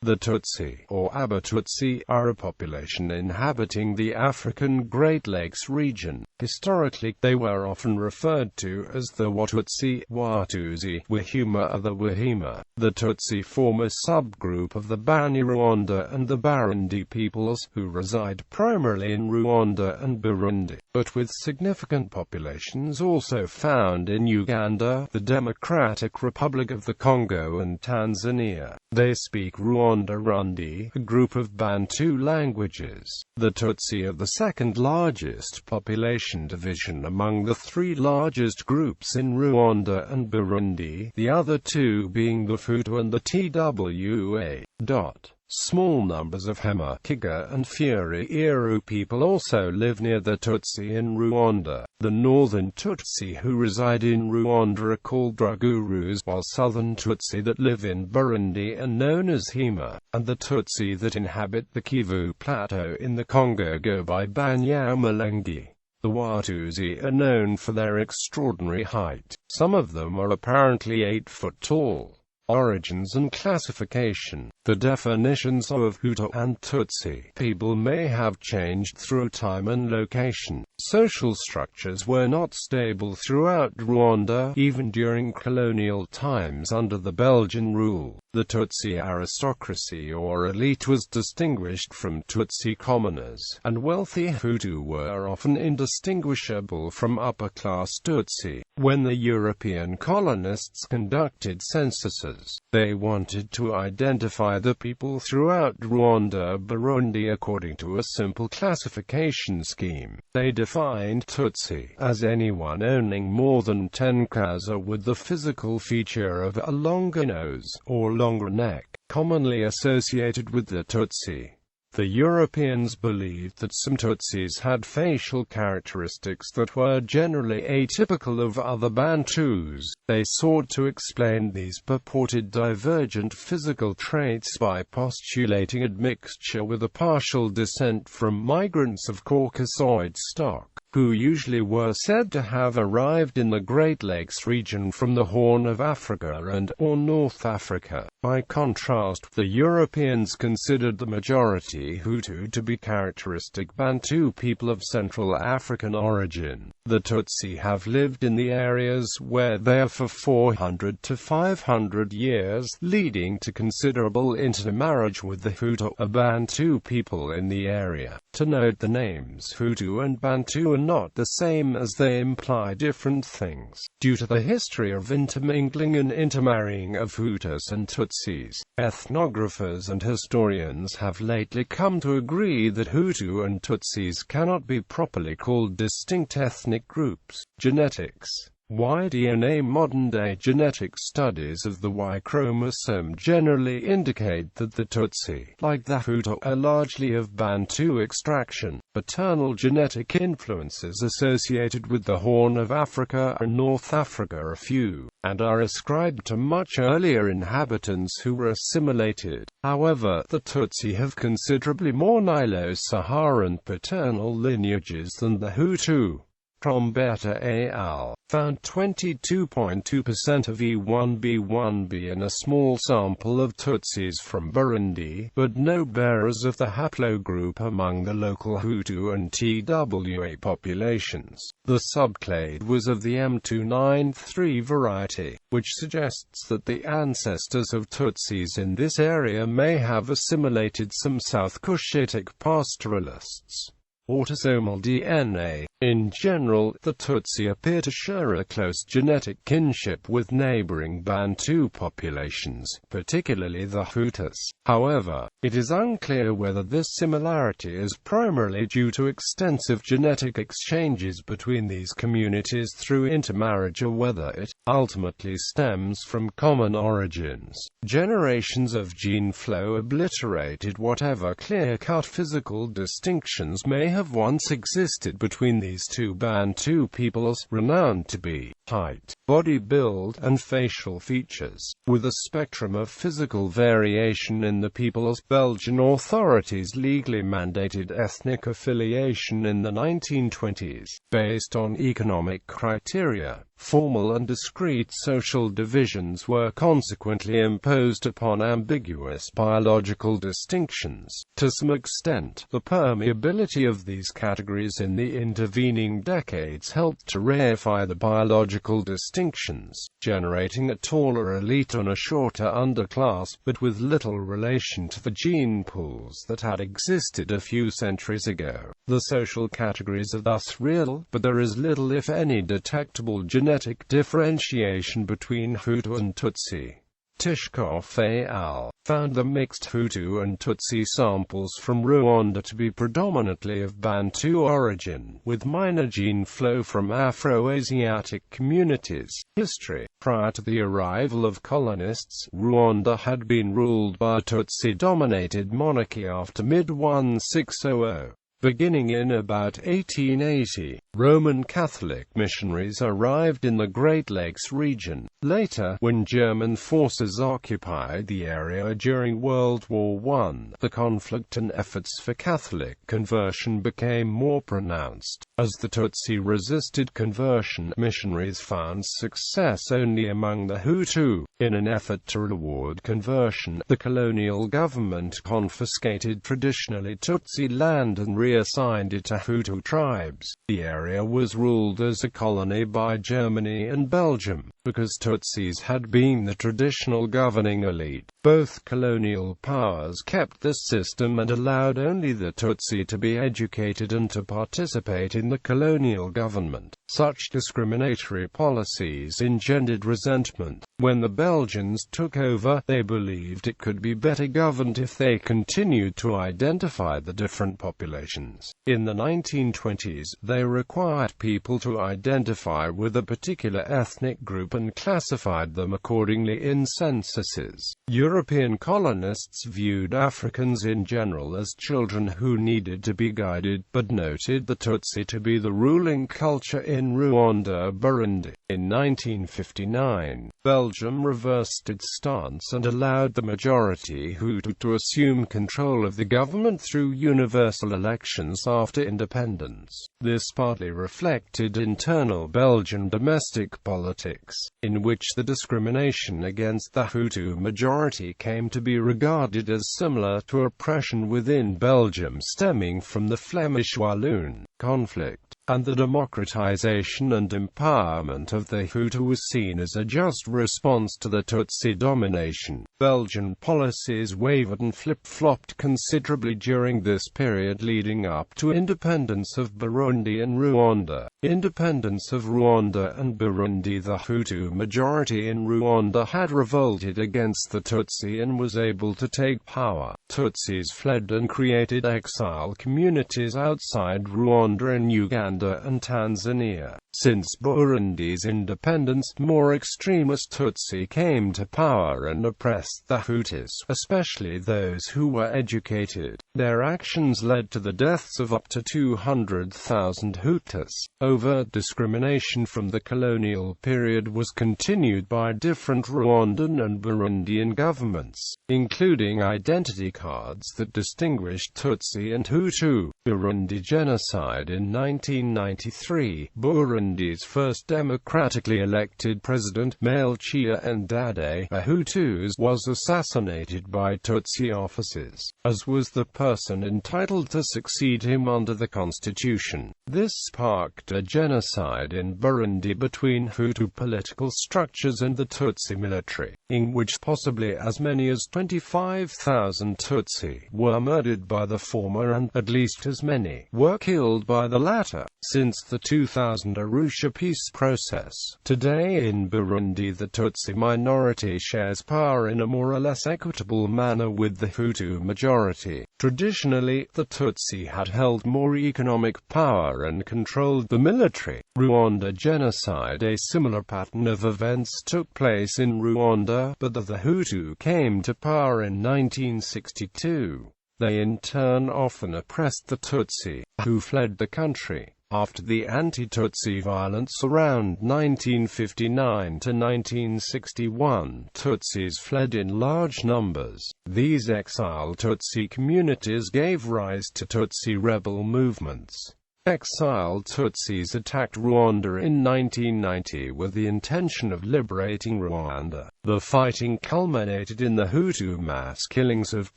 The Tutsi, or Abatutsi, are a population inhabiting the African Great Lakes region. Historically, they were often referred to as the Watutsi, Watusi, Wahima.The Wahima. The Tutsi form a subgroup of the Banyarwanda and the Barundi peoples, who reside primarily in Rwanda and Burundi, but with significant populations also found in Uganda, the Democratic Republic of the Congo and Tanzania. They speak Rwanda-Rundi, a group of Bantu languages. The Tutsi are the second largest population division among the three largest groups in Rwanda and Burundi, the other two being the Hutu and the Twa. Small numbers of Hema, Kiga and Furi-Iru people also live near the Tutsi in Rwanda. The northern Tutsi who reside in Rwanda are called Dragurus, while southern Tutsi that live in Burundi are known as Hema, and the Tutsi that inhabit the Kivu Plateau in the Congo go by Banyarwanda. The Watusi are known for their extraordinary height. Some of them are apparently 8 foot tall. Origins and classification. The definitions of Hutu and Tutsi people may have changed through time and location. Social structures were not stable throughout Rwanda, even during colonial times under the Belgian rule. The Tutsi aristocracy or elite was distinguished from Tutsi commoners, and wealthy Hutu were often indistinguishable from upper-class Tutsi. When the European colonists conducted censuses, they wanted to identify the people throughout Rwanda-Burundi according to a simple classification scheme. They defined Tutsi as anyone owning more than 10 kaza with the physical feature of a longer nose, or longer neck, commonly associated with the Tutsi. The Europeans believed that some Tutsis had facial characteristics that were generally atypical of other Bantus. They sought to explain these purported divergent physical traits by postulating admixture with a partial descent from migrants of Caucasoid stock, who usually were said to have arrived in the Great Lakes region from the Horn of Africa and/or North Africa. By contrast, the Europeans considered the majority Hutu to be characteristic Bantu people of Central African origin. The Tutsi have lived in the areas where they are for 400 to 500 years, leading to considerable intermarriage with the Hutu, a Bantu people in the area. To note, the names Hutu and Bantu are not the same, as they imply different things. Due to the history of intermingling and intermarrying of Hutus and Tutsis, ethnographers and historians have lately come to agree that Hutu and Tutsis cannot be properly called distinct ethnic groups. Genetics. Y-DNA. Modern-day genetic studies of the Y chromosome generally indicate that the Tutsi, like the Hutu, are largely of Bantu extraction. Paternal genetic influences associated with the Horn of Africa and North Africa are few, and are ascribed to much earlier inhabitants who were assimilated. However, the Tutsi have considerably more Nilo-Saharan paternal lineages than the Hutu. Trombetta et al. Found 22.2% of E1b1b in a small sample of Tutsis from Burundi, but no bearers of the haplogroup among the local Hutu and Twa populations. The subclade was of the M293 variety, which suggests that the ancestors of Tutsis in this area may have assimilated some South Cushitic pastoralists. Autosomal DNA. In general, the Tutsi appear to share a close genetic kinship with neighboring Bantu populations, particularly the Hutus. However, it is unclear whether this similarity is primarily due to extensive genetic exchanges between these communities through intermarriage, or whether it ultimately stems from common origins. Generations of gene flow obliterated whatever clear-cut physical distinctions may have once existed between these two Bantu peoples, renowned to be height, body build, and facial features. With a spectrum of physical variation in the peoples, Belgian authorities legally mandated ethnic affiliation in the 1920s, based on economic criteria. Formal and discrete social divisions were consequently imposed upon ambiguous biological distinctions. To some extent, the permeability of these categories in the intervening decades helped to reify the biological distinctions, generating a taller elite and a shorter underclass, but with little relation to the gene pools that had existed a few centuries ago. The social categories are thus real, but there is little if any detectable genetic differentiation between Hutu and Tutsi. Tishkoff et al. Found the mixed Hutu and Tutsi samples from Rwanda to be predominantly of Bantu origin, with minor gene flow from Afro-Asiatic communities. History. Prior to the arrival of colonists, Rwanda had been ruled by a Tutsi-dominated monarchy after mid-1600. Beginning in about 1880, Roman Catholic missionaries arrived in the Great Lakes region. Later, when German forces occupied the area during World War I, the conflict and efforts for Catholic conversion became more pronounced. As the Tutsi resisted conversion, missionaries found success only among the Hutu. In an effort to reward conversion, the colonial government confiscated traditionally Tutsi land and reassigned it to Hutu tribes. The area was ruled as a colony by Germany and Belgium, because Tutsis had been the traditional governing elite. Both colonial powers kept this system and allowed only the Tutsi to be educated and to participate in the colonial government. Such discriminatory policies engendered resentment. When the Belgians took over, they believed it could be better governed if they continued to identify the different populations. In the 1920s, they required people to identify with a particular ethnic group and classified them accordingly in censuses. European colonists viewed Africans in general as children who needed to be guided, but noted the Tutsi to be the ruling culture in Rwanda-Burundi. In 1959, Belgium reversed its stance and allowed the majority Hutu to assume control of the government through universal elections after independence. This partly reflected internal Belgian domestic politics, in which the discrimination against the Hutu majority came to be regarded as similar to oppression within Belgium stemming from the Flemish Walloon conflict, and the democratization and empowerment of the Hutu was seen as a just response to the Tutsi domination. Belgian policies wavered and flip-flopped considerably during this period leading up to independence of Burundi and Rwanda. Independence of Rwanda and Burundi. The Hutu majority in Rwanda had revolted against the Tutsi and was able to take power. Tutsis fled and created exile communities outside Rwanda in Uganda and Tanzania. Since Burundi's independence, more extremist Tutsi came to power and oppressed the Hutus, especially those who were educated. Their actions led to the deaths of up to 200,000 Hutus. Overt discrimination from the colonial period was continued by different Rwandan and Burundian governments, including identity cards that distinguished Tutsi and Hutu. Burundi genocide. In 1993, Burundi's first democratically elected president, Melchior Ndadaye, a Hutu, was assassinated by Tutsi officers, as was the person entitled to succeed him under the constitution. This sparked a genocide in Burundi between Hutu political structures and the Tutsi military, in which possibly as many as 25,000 Tutsi were murdered by the former and at least as many were killed by the latter. Since the 2000 Arusha peace process, today in Burundi the Tutsi minority shares power in a more or less equitable manner with the Hutu majority. Traditionally, the Tutsi had held more economic power and controlled the military. Rwanda genocide. A similar pattern of events took place in Rwanda, but the Hutu came to power in 1962. They in turn often oppressed the Tutsi, who fled the country. After the anti-Tutsi violence around 1959 to 1961, Tutsis fled in large numbers. These exiled Tutsi communities gave rise to Tutsi rebel movements. Exiled Tutsis attacked Rwanda in 1990 with the intention of liberating Rwanda. The fighting culminated in the Hutu mass killings of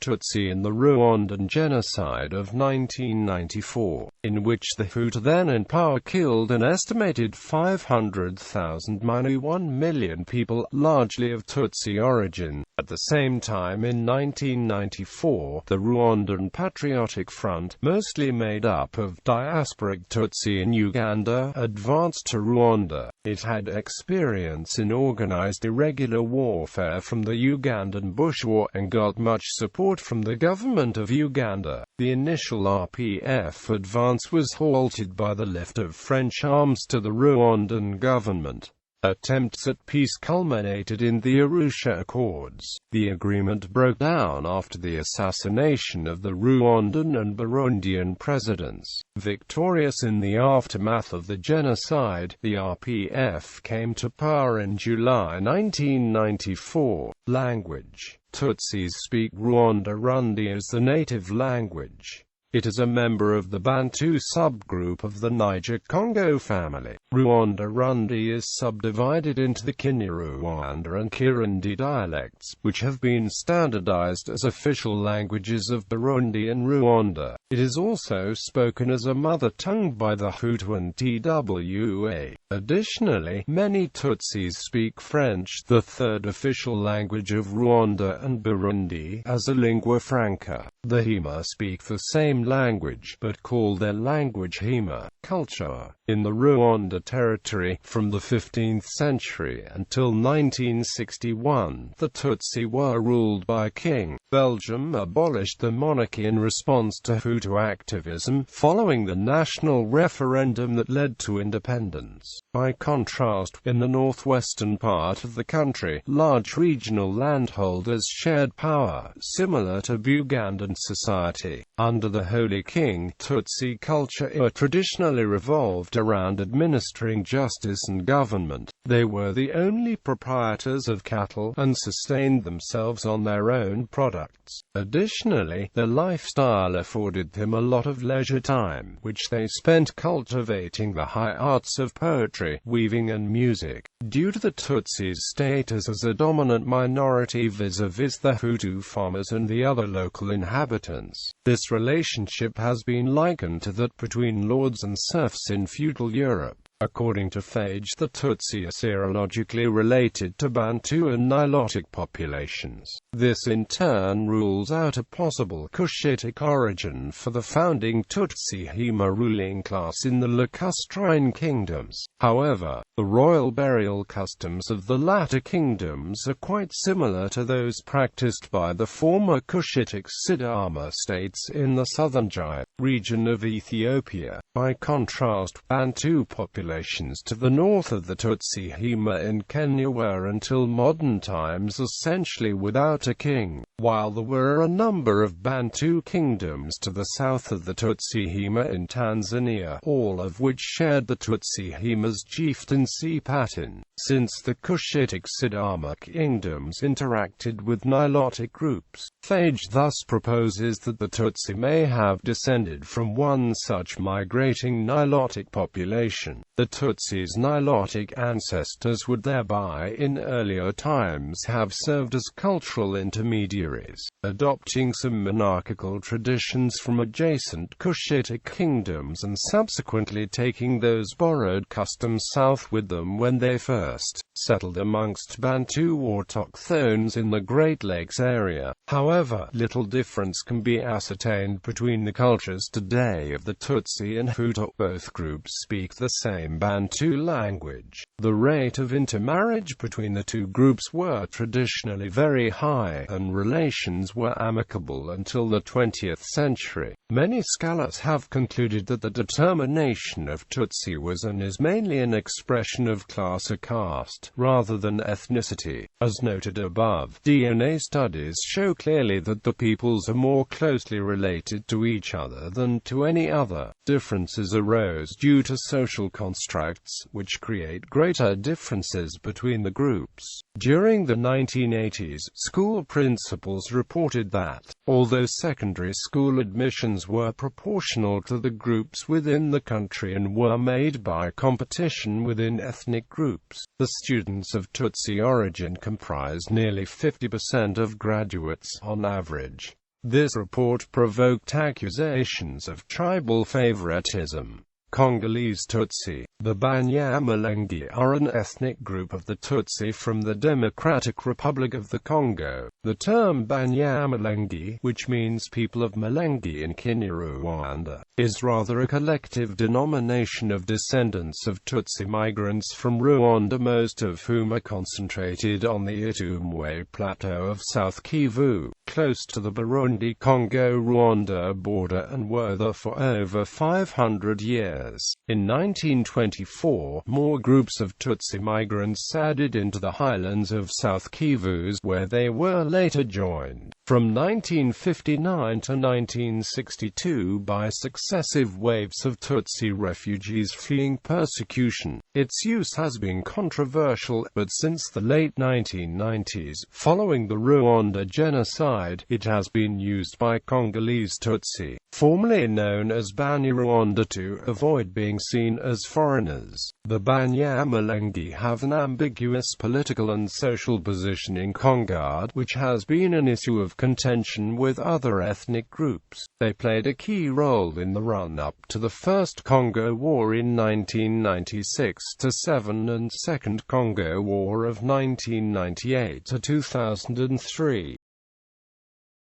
Tutsi in the Rwandan genocide of 1994, in which the Hutu then in power killed an estimated 500,000 minus 1 million people, largely of Tutsi origin. At the same time in 1994, the Rwandan Patriotic Front, mostly made up of diasporic Tutsi in Uganda, advanced to Rwanda. It had experience in organized irregular warfare from the Ugandan Bush War and got much support from the government of Uganda. The initial RPF advance was halted by the lift of French arms to the Rwandan government. Attempts at peace culminated in the Arusha Accords. The agreement broke down after the assassination of the Rwandan and Burundian presidents. Victorious in the aftermath of the genocide, the RPF came to power in July 1994. Language: Tutsis speak Rwanda-Rundi as the native language. It is a member of the Bantu subgroup of the Niger-Congo family. Rwanda-Rundi is subdivided into the Kinyarwanda and Kirundi dialects, which have been standardized as official languages of Burundi and Rwanda. It is also spoken as a mother tongue by the Hutu and Twa. Additionally, many Tutsis speak French, the third official language of Rwanda and Burundi, as a lingua franca. The Hima speak the same language, but call their language Hima. Culture: in the Rwanda territory, from the 15th century until 1961, the Tutsi were ruled by a king. Belgium abolished the monarchy in response to Hutu activism, following the national referendum that led to independence. By contrast, in the northwestern part of the country, large regional landholders shared power, similar to Ugandan society. Under the Holy King, Tutsi culture traditionally revolved around administering justice and government. They were the only proprietors of cattle, and sustained themselves on their own products. Additionally, their lifestyle afforded them a lot of leisure time, which they spent cultivating the high arts of poetry, weaving and music. Due to the Tutsis' status as a dominant minority vis-a-vis the Hutu farmers and the other local inhabitants, this relationship has been likened to that between lords and serfs in feudal Europe. According to Phage, the Tutsi are serologically related to Bantu and Nilotic populations. This in turn rules out a possible Cushitic origin for the founding Tutsi Hima ruling class in the lacustrine kingdoms. However, the royal burial customs of the latter kingdoms are quite similar to those practiced by the former Cushitic Sidama states in the southern Jai region of Ethiopia. By contrast, Bantu populations to the north of the Tutsi Hima in Kenya were until modern times essentially without a king, while there were a number of Bantu kingdoms to the south of the Tutsi Hima in Tanzania, all of which shared the Tutsi Hima's chieftaincy pattern. Since the Cushitic Sidama kingdoms interacted with Nilotic groups, Phage thus proposes that the Tutsi may have descended from one such migrating Nilotic population. The Tutsis' Nilotic ancestors would thereby in earlier times have served as cultural intermediaries, adopting some monarchical traditions from adjacent Cushitic kingdoms and subsequently taking those borrowed customs south with them when they first settled amongst Bantu autochthones in the Great Lakes area. However, little difference can be ascertained between the cultures today of the Tutsi and Hutu. Both groups speak the same Bantu language. The rate of intermarriage between the two groups were traditionally very high, and relations were amicable until the 20th century. Many scholars have concluded that the determination of Tutsi was and is mainly an expression of class or caste, rather than ethnicity. As noted above, DNA studies show clearly that the peoples are more closely related to each other than to any other. Differences arose due to social constructs, which create greater differences between the groups. During the 1980s, school principals reported that, although secondary school admissions were proportional to the groups within the country and were made by competition within ethnic groups, the students of Tutsi origin comprised nearly 50% of graduates on average. This report provoked accusations of tribal favoritism. Congolese Tutsi. The Banyarwanda are an ethnic group of the Tutsi from the Democratic Republic of the Congo. The term Banyarwanda, which means people of Mulenge in Kinyarwanda, is rather a collective denomination of descendants of Tutsi migrants from Rwanda, most of whom are concentrated on the Itumwe Plateau of South Kivu, close to the Burundi-Congo-Rwanda border, and were there for over 500 years. In 1924, more groups of Tutsi migrants added into the highlands of South Kivu, where they were later joined, from 1959 to 1962, by successive waves of Tutsi refugees fleeing persecution. Its use has been controversial, but since the late 1990s, following the Rwanda genocide, it has been used by Congolese Tutsi, formerly known as Banyarwanda, to avoid being seen as foreigners. The Banyarwanda have an ambiguous political and social position in Congo, which has been an issue of contention with other ethnic groups. They played a key role in the run-up to the First Congo War in 1996-7 and Second Congo War of 1998-2003.